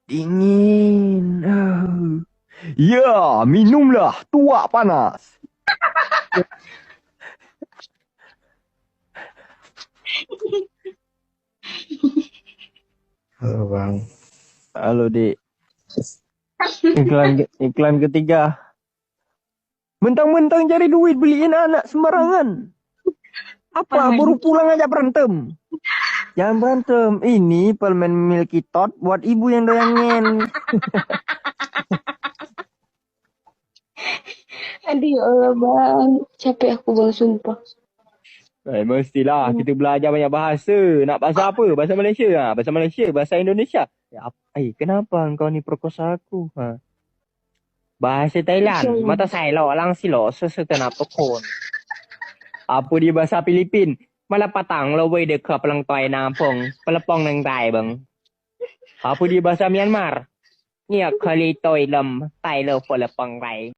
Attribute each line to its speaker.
Speaker 1: Dingin. Ya, minumlah. Tuak panas.
Speaker 2: Halo Bang.
Speaker 1: Halo, Dik. Iklan ketiga. Mentang-mentang cari duit beliin anak sembarangan. Apa? Baru pulang aja berantem. Jangan berantem. Ini permen Milky Tot buat ibu yang doyangen.
Speaker 3: Aduh ya Allah Bang, capek aku Bang sumpah.
Speaker 1: Mestilah kita belajar banyak bahasa. Nak bahasa apa? Bahasa Malaysia. Bahasa Malaysia, bahasa Indonesia. Ya, kenapa engkau ni perkosa aku? Bahasa Thailand. Mata saya lo lang silo sesekenap kon. Apa di bahasa Filipin? Malapatang lo way de khap lang toy na pong palapong nang tai bang. Apa di bahasa Myanmar? Nia khali toy lam tai lo palapong rai.